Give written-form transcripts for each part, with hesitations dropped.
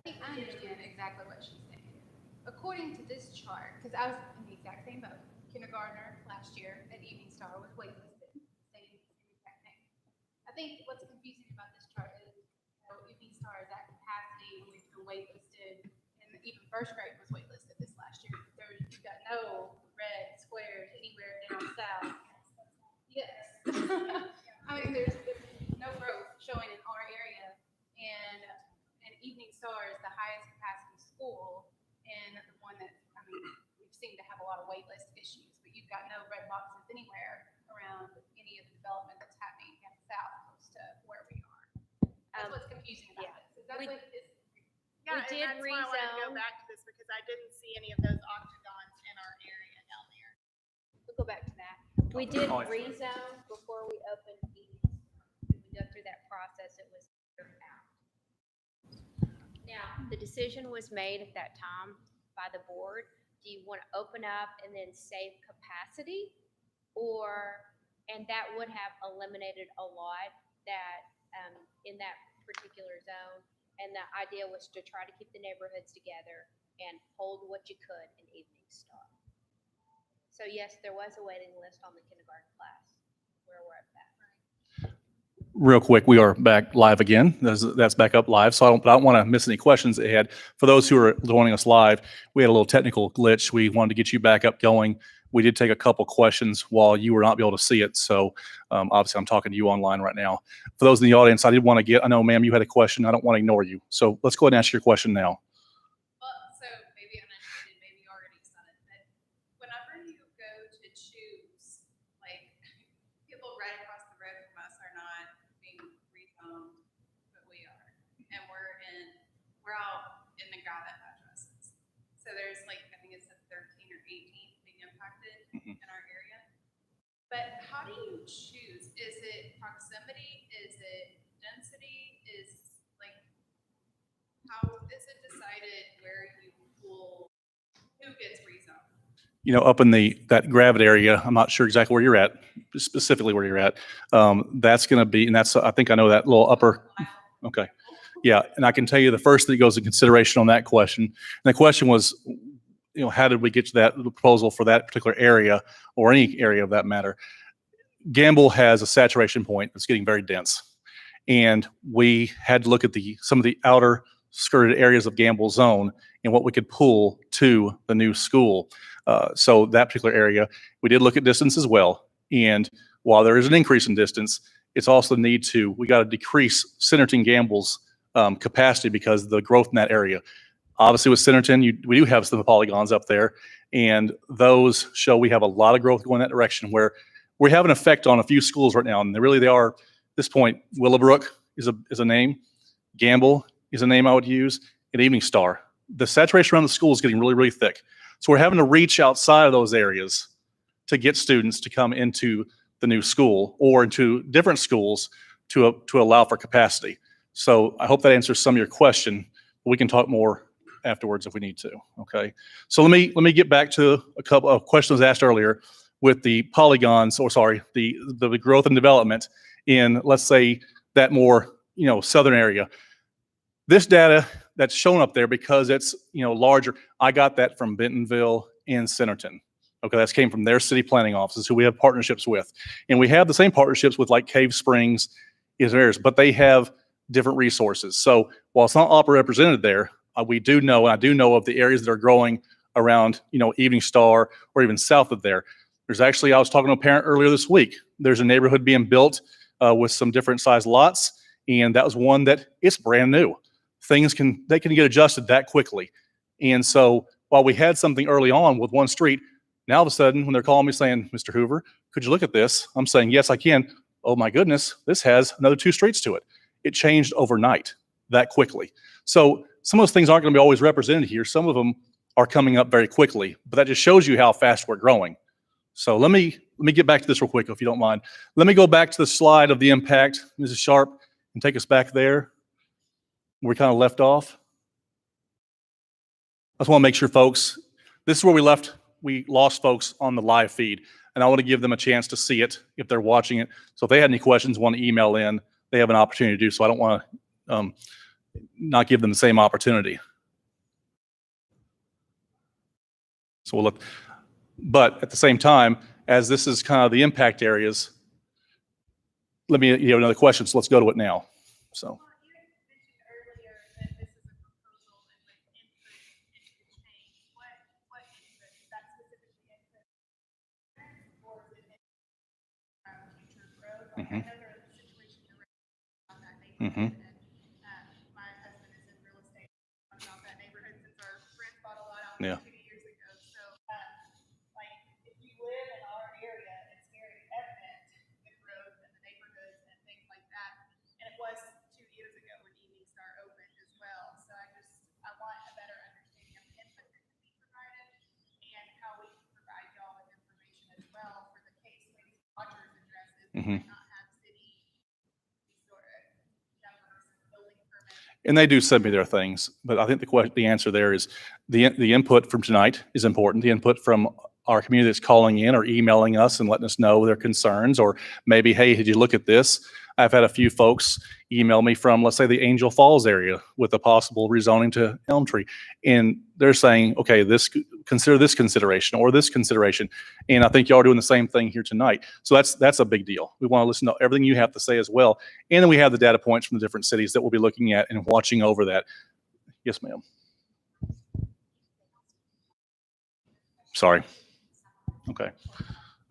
think I understand exactly what she's saying. According to this chart, because I was in the exact same boat, kindergartner last year at Evening Star was waitlisted, same exact thing. I think what's confusing about this chart is, Evening Star is at capacity and we've been waitlisted, and even first grade was waitlisted this last year. You've got no red squares anywhere down south. Yes. I mean, there's no growth showing in our area, and Evening Star is the highest capacity school, and the one that, I mean, we've seemed to have a lot of wait list issues, but you've got no red boxes anywhere around any of the development that's happening down south close to where we are. That's what's confusing about yeah. this. Is that what is? Yeah, We did and that's why I wanted to go rezone. back to this because I didn't see any of those octagons in our area down there. We'll go back to that. We did Oh, yeah. rezone before we opened Evening. When we go through that process, it was cleared out. Now, the decision was made at that time by the board. Do you want to open up and then save capacity? And that would have eliminated a lot that in that particular zone. And the idea was to try to keep the neighborhoods together and hold what you could in Evening Star. So yes, there was a waiting list on the kindergarten class where we're at that. Real quick, we are back live again. That's back up live. So I don't want to miss any questions ahead. For those who are joining us live, we had a little technical glitch. We wanted to get you back up going. We did take a couple questions while you were not able to see it. So obviously I'm talking to you online right now. For those in the audience, I know, ma'am, you had a question. I don't want to ignore you. So let's go ahead and ask your question now. Well, so maybe I'm uneducated, maybe you already said it, but whenever you go to choose, like, people right across the road from us are not being rezoned, but we are. And we're out in the Gava addresses. So there's like, I think it's a 13 or 18 being impacted in our area. But how do you choose? Is it proximity? Is it density? How is it decided where you will, who gets rezoned? Up in that Gravit area, I'm not sure exactly where you're at, specifically where you're at. That's going to be, and I think I know that little upper. Okay. Yeah. And I can tell you the first thing that goes into consideration on that question. And the question was, how did we get to that proposal for that particular area or any area of that matter? Gamble has a saturation point that's getting very dense. And we had to look at some of the outer skirted areas of Gamble zone and what we could pull to the new school. So that particular area, we did look at distance as well. And while there is an increase in distance, it's also we got to decrease Centerton Gamble's capacity because of the growth in that area. Obviously with Centerton, we do have some polygons up there, and those show we have a lot of growth going that direction where we have an effect on a few schools right now. And they are, at this point, Willowbrook is a name, Gamble is a name I would use, and Evening Star. The saturation around the school is getting really, really thick. So we're having to reach outside of those areas to get students to come into the new school or into different schools to allow for capacity. So I hope that answers some of your question. We can talk more afterwards if we need to. Okay. So let me get back to a couple of questions asked earlier with the polygons, or sorry, the growth and development in, let's say, that more southern area. This data that's shown up there because it's larger. I got that from Bentonville and Centerton. Okay, that's came from their city planning offices who we have partnerships with, and we have the same partnerships with like Cave Springs, is theirs, but they have different resources. So while it's not APA represented there, we do know, and I do know of the areas that are growing around Evening Star or even south of there. There's actually, I was talking to a parent earlier this week. There's a neighborhood being built with some different size lots, and that was one that it's brand new. They can get adjusted that quickly. And so while we had something early on with one street, now all of a sudden when they're calling me saying, Mr. Hoover, could you look at this? I'm saying, yes, I can. Oh my goodness, this has another 2 streets to it. It changed overnight that quickly. So some of those things aren't going to be always represented here. Some of them are coming up very quickly, but that just shows you how fast we're growing. So let me get back to this real quick, if you don't mind. Let me go back to the slide of the impact, Mrs. Sharp, and take us back there where we kind of left off. I just want to make sure, folks, this is where we lost folks on the live feed, and I want to give them a chance to see it if they're watching it. So if they had any questions, want to email in, they have an opportunity to do so. I don't want to not give them the same opportunity. So we'll look, but at the same time, as this is kind of the impact areas, let me, you have another question, so let's go to it now. So, Well, you had mentioned earlier that this is a proposal and like input into the change. What input? Is that specifically input? Or is it future growth? Like, I know there was a situation around that neighborhood. And my husband is in real estate about that neighborhood since our rents bought a lot out Yeah. 2 years ago. So, like, if you live in our area, it's very evident the growth and the neighborhoods and things like that. And it was 2 years ago when Evening Star opened as well. So I want a better understanding of the input that can be provided and how we can provide y'all with information as well for the case maybe Rogers addresses might not have city sort of numbers and building permits. and they do send me their things, but I think the answer there is the input from tonight is important. The input from our community that's calling in or emailing us and letting us know their concerns, or maybe, hey, did you look at this? I've had a few folks email me from, let's say, the Angel Falls area with a possible rezoning to Elm Tree. And they're saying, okay, consider this consideration or this consideration. And I think y'all are doing the same thing here tonight. So that's a big deal. We want to listen to everything you have to say as well. And then we have the data points from the different cities that we'll be looking at and watching over that. Yes, ma'am. Sorry. Okay.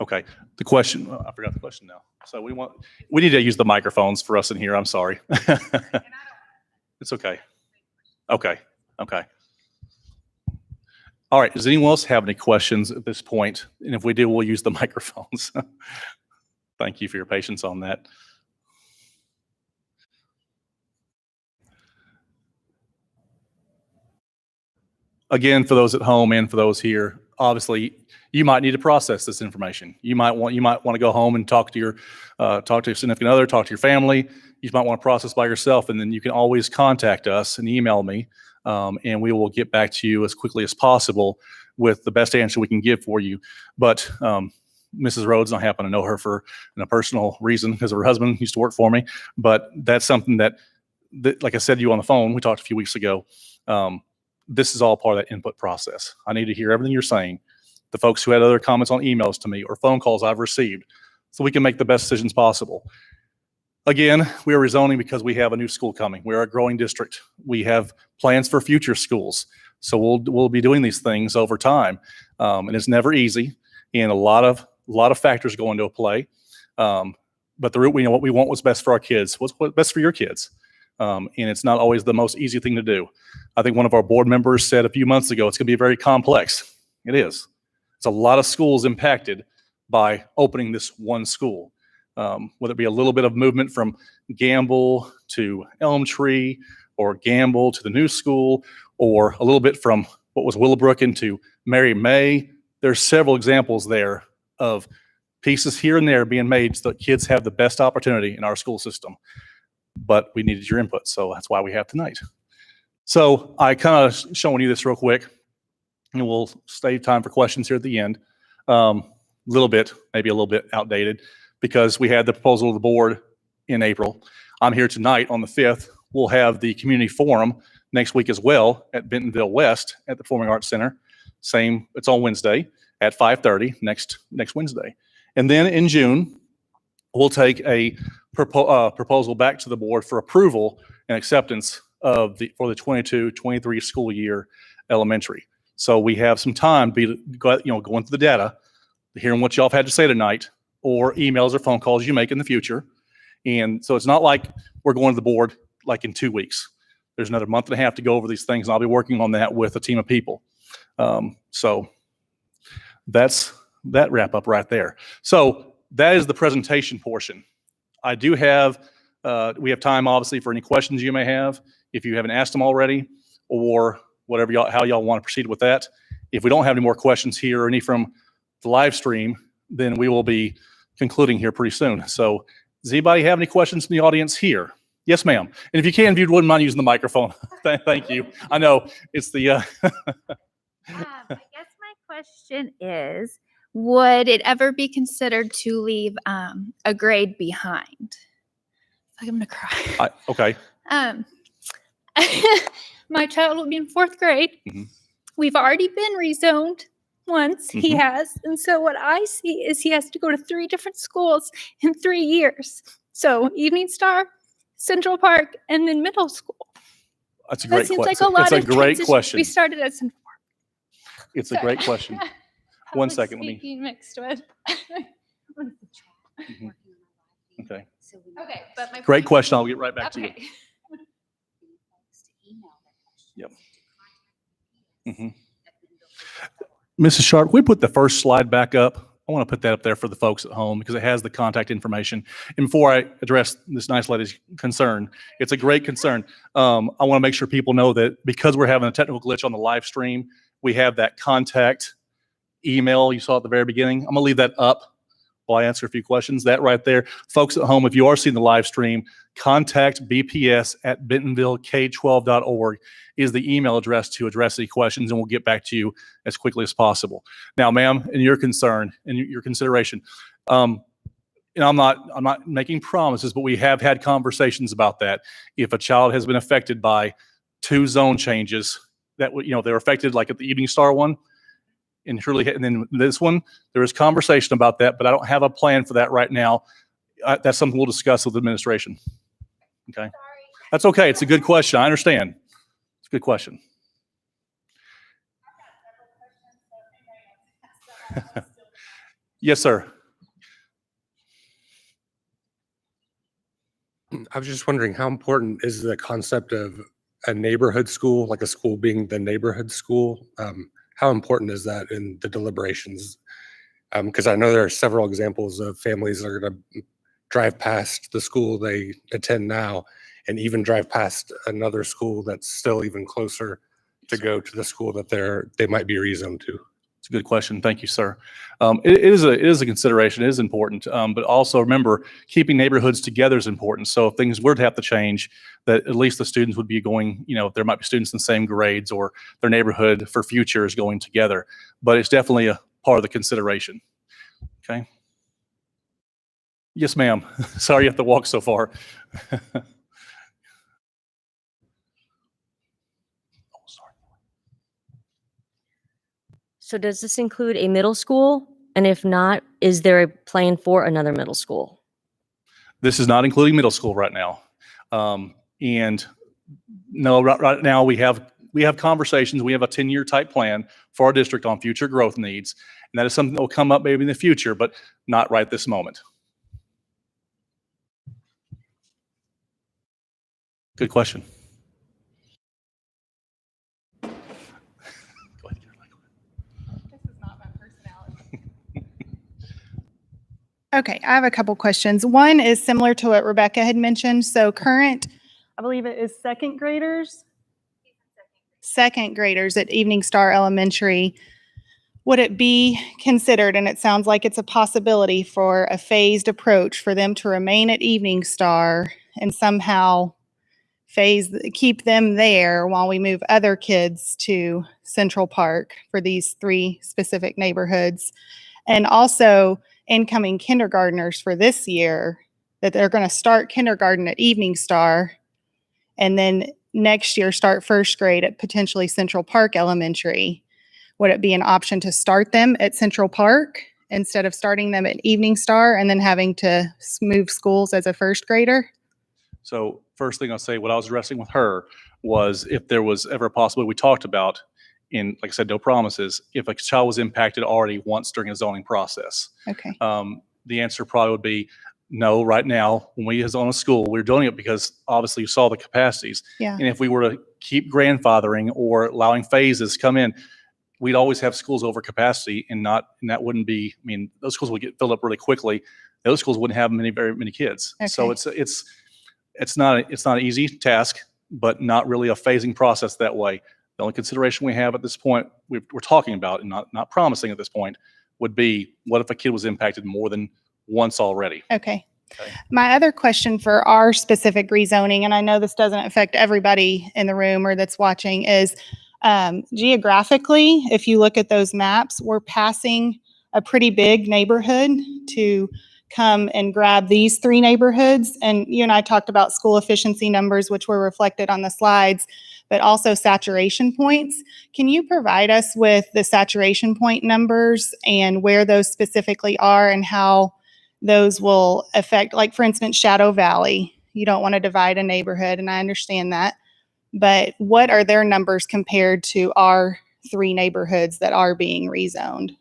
Okay. The question, I forgot the question now. So we need to use the microphones for us in here. I'm sorry. It's okay. Okay. Okay. All right. Does anyone else have any questions at this point? And if we do, we'll use the microphones. Thank you for your patience on that. Again, for those at home and for those here, obviously, you might need to process this information. You might want to go home and talk to your significant other, talk to your family. You might want to process by yourself, and then you can always contact us and email me, and we will get back to you as quickly as possible with the best answer we can give for you. But Mrs. Rhodes, I happen to know her for a personal reason because her husband used to work for me. But that's something that like I said to you on the phone, we talked a few weeks ago. This is all part of that input process. I need to hear everything you're saying. The folks who had other comments on emails to me or phone calls I've received, so we can make the best decisions possible. Again, we are rezoning because we have a new school coming. We're a growing district. We have plans for future schools. So we'll be doing these things over time. And it's never easy. And a lot of factors go into play. But what we want was best for our kids. What's best for your kids? And it's not always the most easy thing to do. I think one of our board members said a few months ago, it's going to be very complex. It is. It's a lot of schools impacted by opening this one school. Whether it be a little bit of movement from Gamble to Elm Tree, or Gamble to the new school, or a little bit from what was Willowbrook into Mary May. There's several examples there of pieces here and there being made so that kids have the best opportunity in our school system. But we needed your input, so that's why we have tonight. So I kind of showing you this real quick, and we'll save time for questions here at the end. Maybe a little bit outdated, because we had the proposal of the board in April. I'm here tonight on the 5th. We'll have the community forum next week as well at Bentonville West at the Performing Arts Center. It's on Wednesday at 5:30 next Wednesday. And then in June, we'll take a proposal back to the board for approval and acceptance for the 22-23 school year elementary. So we have some time going through the data, hearing what y'all have had to say tonight, or emails or phone calls you make in the future. And so it's not like we're going to the board like in 2 weeks. There's another month and a half to go over these things, and I'll be working on that with a team of people. So that's that wrap up right there. So that is the presentation portion. We have time obviously for any questions you may have, if you haven't asked them already, or how y'all want to proceed with that. If we don't have any more questions here or any from the live stream, then we will be concluding here pretty soon. So does anybody have any questions from the audience here? Yes, ma'am. And if you can, if you wouldn't mind using the microphone. Thank you. I know it's the. I guess my question is, would it ever be considered to leave a grade behind? I'm gonna cry. Okay. my child will be in 4th grade. Mhm. We've already been rezoned once. He Mhm. has. And so what I see is he has to go to 3 different schools in 3 years. So Evening Star, Central Park, and then middle school. That's a That great seems like question. a lot It's a of great transition. question. We started at Central Park. It's a Sorry. great question. One Public second, let me- speaking mixed with. Mhm. Okay. Okay, but my. Great point- question. I'll get right back to you. Okay. Yep. Mhm. Mrs. Sharp, we put the first slide back up. I want to put that up there for the folks at home because it has the contact information. And before I address this nice lady's concern, it's a great concern. I want to make sure people know that because we're having a technical glitch on the live stream, we have that contact email you saw at the very beginning. I'm going to leave that up while I answer a few questions. That right there. Folks at home, if you are seeing the live stream, contact bps@bentonvillek12.org is the email address to address any questions, and we'll get back to you as quickly as possible. Now, ma'am, in your concern and your consideration, and I'm not making promises, but we have had conversations about that. If a child has been affected by 2 zone changes that they're affected, like at the Evening Star one, and Hurley, and then this one, there is conversation about that, but I don't have a plan for that right now. That's something we'll discuss with the administration. Okay, that's okay. It's a good question. I understand. It's a good question. Yes, sir. I was just wondering, how important is the concept of a neighborhood school, like a school being the neighborhood school? How important is that in the deliberations? Because I know there are several examples of families that are going to drive past the school they attend now and even drive past another school that's still even closer to go to the school that they might be rezoned to. It's a good question. Thank you, sir. It is a consideration. It is important, but also remember, keeping neighborhoods together is important. So if things were to have to change, that at least the students would be going. There might be students in the same grades, or their neighborhood for future is going together. But it's definitely a part of the consideration. Okay. Yes, ma'am. Sorry you have to walk so far. So does this include a middle school? And if not, is there a plan for another middle school? This is not including middle school right now. And no, right now we have conversations. We have a 10-year type plan for our district on future growth needs. And that is something that will come up maybe in the future, but not right this moment. Good question. Go ahead. This is not my personality. Okay, I have a couple questions. One is similar to what Rebecca had mentioned. So current, I believe it is second graders at Evening Star Elementary. Would it be considered, and it sounds like it's a possibility, for a phased approach for them to remain at Evening Star and somehow keep them there while we move other kids to Central Park for these 3 specific neighborhoods? And also incoming kindergartners for this year, that they're going to start kindergarten at Evening Star and then next year start 1st grade at potentially Central Park Elementary. Would it be an option to start them at Central Park instead of starting them at Evening Star and then having to move schools as a 1st grader? So first thing I'll say, what I was addressing with her was if there was ever a possibility, we talked about, in, like I said, no promises, if a child was impacted already once during a zoning process. Okay. The answer probably would be no. Right now, when we zone a school, we're doing it because obviously you saw the capacities. Yeah. And if we were to keep grandfathering or allowing phases come in, we'd always have schools over capacity, and that wouldn't be, I mean, those schools would get filled up really quickly. Those schools wouldn't have very many kids. So Okay. it's not an easy task, but not really a phasing process that way. The only consideration we have at this point, we're talking about, and not promising at this point, would be, what if a kid was impacted more than once already? Okay. Okay. My other question for our specific rezoning, and I know this doesn't affect everybody in the room or that's watching, is geographically, if you look at those maps, we're passing a pretty big neighborhood to come and grab these 3 neighborhoods. And you and I talked about school efficiency numbers, which were reflected on the slides, but also saturation points. Can you provide us with the saturation point numbers and where those specifically are and how those will affect, like for instance, Shadow Valley? You don't want to divide a neighborhood, and I understand that. But what are their numbers compared to our 3 neighborhoods that are being rezoned?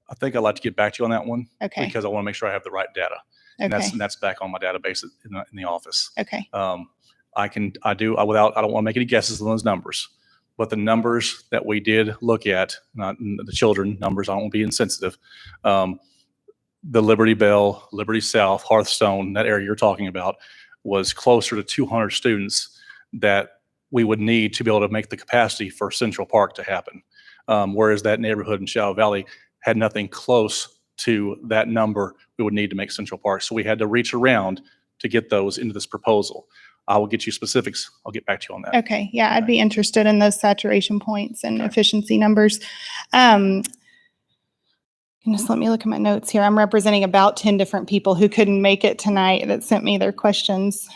I think I'd like to get back to you on that one Okay, because I want to make sure I have the right data. And okay, that's back on my database in the office. okay, I don't want to make any guesses on those numbers, but the numbers that we did look at, not the children numbers, I don't want to be insensitive. The Liberty Bell, Liberty South, Hearthstone, that area you're talking about was closer to 200 students that we would need to be able to make the capacity for Central Park to happen. Whereas that neighborhood in Shadow Valley had nothing close to that number we would need to make Central Park. So we had to reach around to get those into this proposal. I will get you specifics. I'll get back to you on that. okay. Yeah, I'd Okay. be interested in those saturation points and Okay. efficiency numbers. Goodness, let me look at my notes here. I'm representing about 10 different people who couldn't make it tonight that sent me their questions.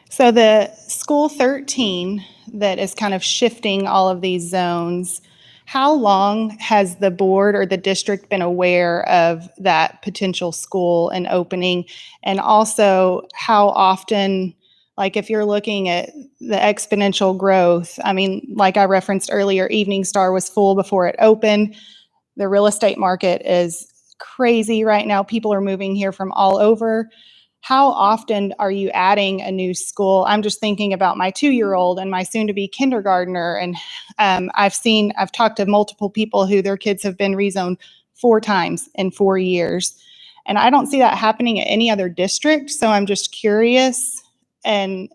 So the school 13 that is kind of shifting all of these zones, how long has the board or the district been aware of that potential school and opening? And also, how often, like if you're looking at the exponential growth, I mean, like I referenced earlier, Evening Star was full before it opened. The real estate market is crazy right now. People are moving here from all over. How often are you adding a new school? I'm just thinking about my 2-year-old and my soon-to-be kindergartner. And I've talked to multiple people who their kids have been rezoned 4 times in 4 years. And I don't see that happening at any other district. So I'm just curious and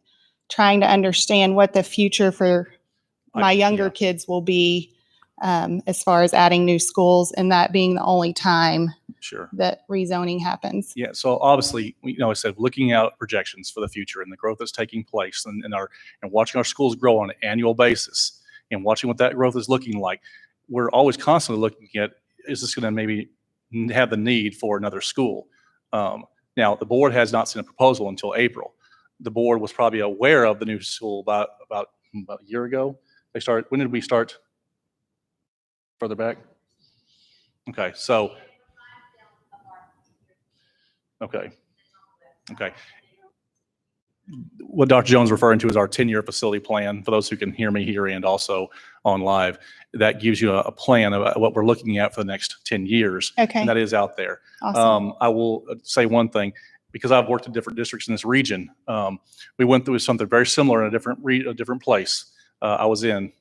trying to understand what the future for my younger Yeah. kids will be as far as adding new schools and that being the only time Sure. that rezoning happens. Yeah, so obviously, I said, looking out projections for the future and the growth that's taking place and watching our schools grow on an annual basis and watching what that growth is looking like, we're always constantly looking at, is this going to maybe have the need for another school? Now, the board has not seen a proposal until April. The board was probably aware of the new school about a year ago. When did we start? Further back? Okay, so. Okay. What Dr. Jones is referring to is our 10-year facility plan, for those who can hear me here and also on live. That gives you a plan of what we're looking at for the next 10 years. Okay. And that is out there. Awesome. I will say one thing, because I've worked in different districts in this region. We went through something very similar in a different place. I was in,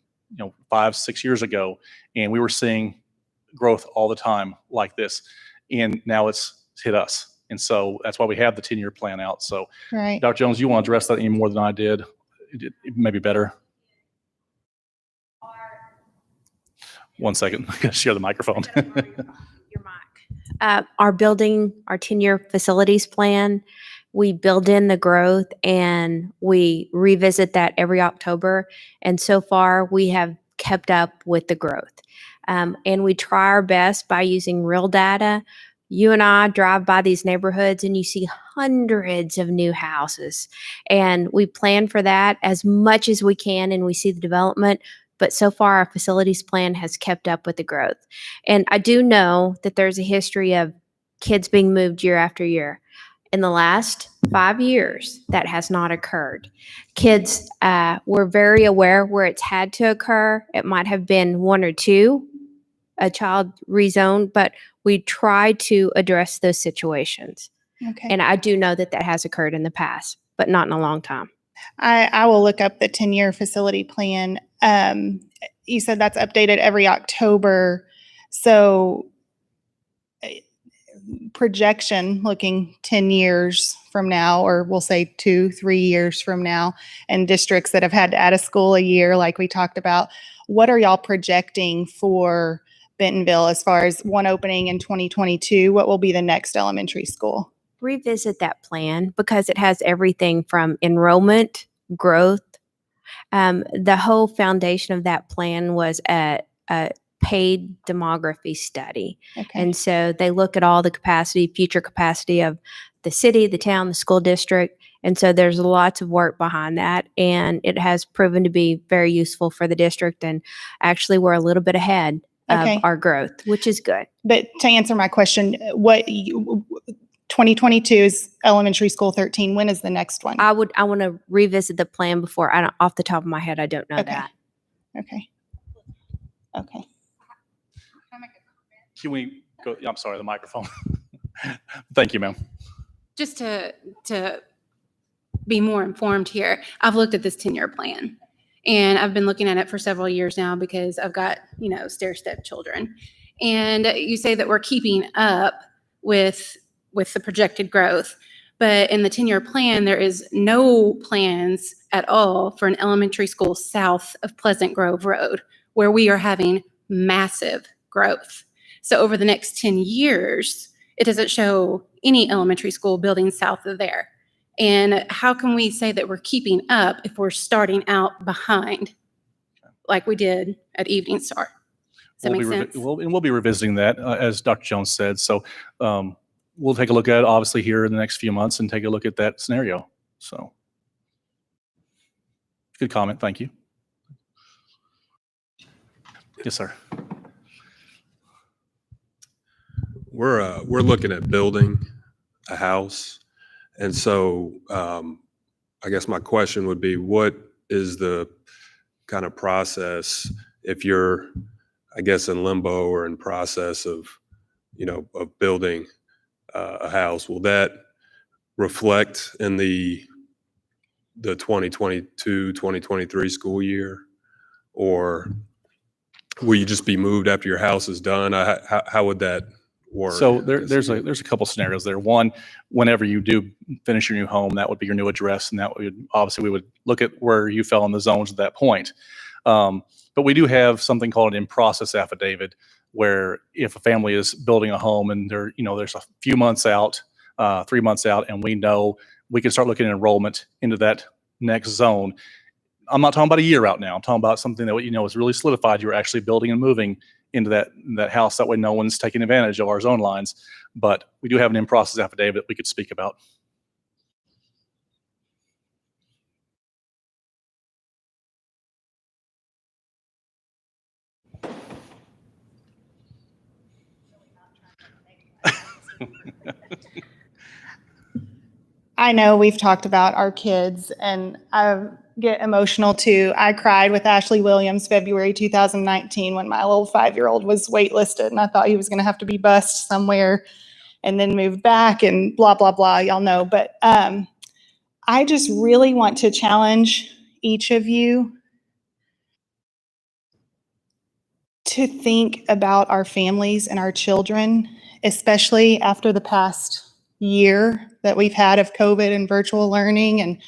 5-6 years ago, and we were seeing growth all the time like this. And now it's hit us. And so that's why we have the 10-year plan out. So Right. Dr. Jones, you want to address that any more than I did? Maybe better. One second. I gotta share the microphone. Your mic. Our 10-year facilities plan, we build in the growth and we revisit that every October. And so far, we have kept up with the growth. And we try our best by using real data. You and I drive by these neighborhoods and you see hundreds of new houses. And we plan for that as much as we can and we see the development. But so far, our facilities plan has kept up with the growth. And I do know that there's a history of kids being moved year after year. In the last 5 years, that has not occurred. Kids were very aware where it's had to occur. It might have been 1 or 2, a child rezoned, but we try to address those situations. Okay. And I do know that has occurred in the past, but not in a long time. I will look up the 10-year facility plan. You said that's updated every October. So projection looking 10 years from now, or we'll say 2-3 years from now, and districts that have had to add a school a year, like we talked about, what are y'all projecting for Bentonville as far as one opening in 2022? What will be the next elementary school? Revisit that plan because it has everything from enrollment, growth. The whole foundation of that plan was a paid demography study. Okay. And so they look at all the capacity, future capacity of the city, the town, the school district. And so there's lots of work behind that. And it has proven to be very useful for the district. And actually, we're a little bit ahead Okay. of our growth, which is good. But to answer my question, 2022 is elementary school 13. When is the next one? I want to revisit the plan before. Off the top of my head, I don't know Okay. that. Okay. Okay. Can I make a comment? Can we go? I'm sorry, the microphone. Thank you, ma'am. Just to be more informed here, I've looked at this 10-year plan, and I've been looking at it for several years now because I've got, stair-step children. And you say that we're keeping up with the projected growth, but in the 10-year plan, there is no plans at all for an elementary school south of Pleasant Grove Road, where we are having massive growth. So over the next 10 years, it doesn't show any elementary school building south of there. And how can we say that we're keeping up if we're starting out behind like we did at Evening Star? Does that make sense? We'll be revisiting that, as Dr. Jones said. So we'll take a look at it, obviously, here in the next few months and take a look at that scenario. So good comment. Thank you. Yes, sir. We're looking at building a house. And so I guess my question would be, what is the kind of process if you're, I guess, in limbo or in process of building a house? Will that reflect in the 2022, 2023 school year? Or will you just be moved after your house is done? How would that work? So there's a couple scenarios there. One, whenever you do finish your new home, that would be your new address, and that would obviously we would look at where you fell in the zones at that point. But we do have something called an in-process affidavit, where if a family is building a home and there's a few months out, 3 months out, and we know we can start looking at enrollment into that next zone. I'm not talking about a year out now. I'm talking about something that is really solidified. You're actually building and moving into that house. That way no one's taking advantage of our zone lines. But we do have an in-process affidavit we could speak about. I know we've talked about our kids, and I get emotional too. I cried with Ashley Williams February 2019 when my little 5-year-old was waitlisted, and I thought he was going to have to be bused somewhere and then moved back and blah, blah, blah. Y'all know. But I just really want to challenge each of you to think about our families and our children, especially after the past year that we've had of COVID and virtual learning and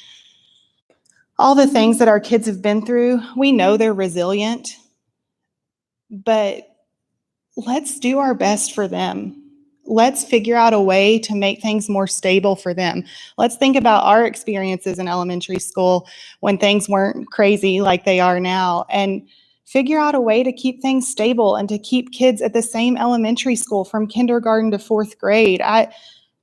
all the things that our kids have been through. We know they're resilient, but let's do our best for them. Let's figure out a way to make things more stable for them. Let's think about our experiences in elementary school when things weren't crazy like they are now, and figure out a way to keep things stable and to keep kids at the same elementary school from kindergarten to 4th grade.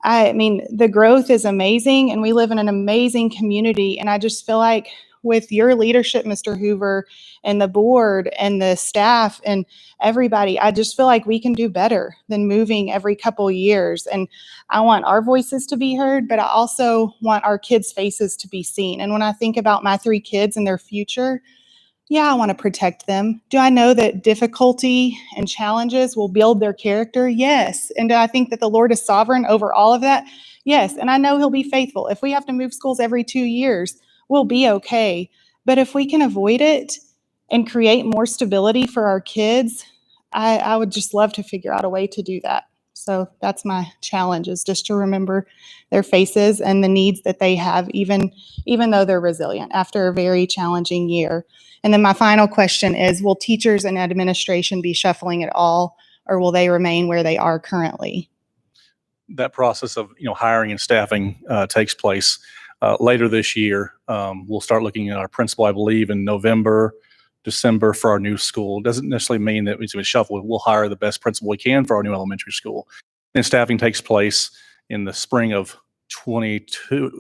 I mean, the growth is amazing, and we live in an amazing community. And I just feel like with your leadership, Mr. Hoover, and the board and the staff and everybody, I just feel like we can do better than moving every couple years. And I want our voices to be heard, but I also want our kids' faces to be seen. And when I think about my 3 kids and their future, yeah, I want to protect them. Do I know that difficulty and challenges will build their character? Yes. And do I think that the Lord is sovereign over all of that? Yes. And I know He'll be faithful. If we have to move schools every 2 years, we'll be okay. But if we can avoid it and create more stability for our kids, I would just love to figure out a way to do that. So that's my challenge, is just to remember their faces and the needs that they have, even though they're resilient after a very challenging year. And then my final question is, will teachers and administration be shuffling at all, or will they remain where they are currently? That process of hiring and staffing takes place later this year. We'll start looking at our principal, I believe, in November, December for our new school. It doesn't necessarily mean that it's going to shuffle. We'll hire the best principal we can for our new elementary school. And staffing takes place in the spring of 22.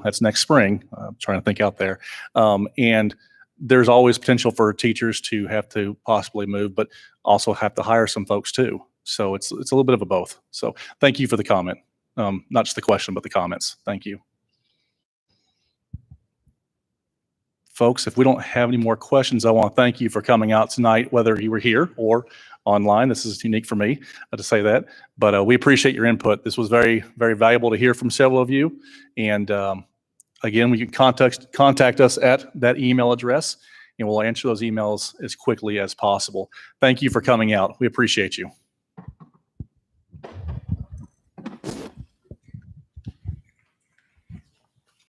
That's next spring. I'm trying to think out there. And there's always potential for teachers to have to possibly move, but also have to hire some folks too. So it's a little bit of a both. So thank you for the comment. Not just the question, but the comments. Thank you. Folks, if we don't have any more questions, I want to thank you for coming out tonight, whether you were here or online. This is unique for me to say that, but we appreciate your input. This was very, very valuable to hear from several of you. And again, we can contact us at that email address, and we'll answer those emails as quickly as possible. Thank you for coming out. We appreciate you.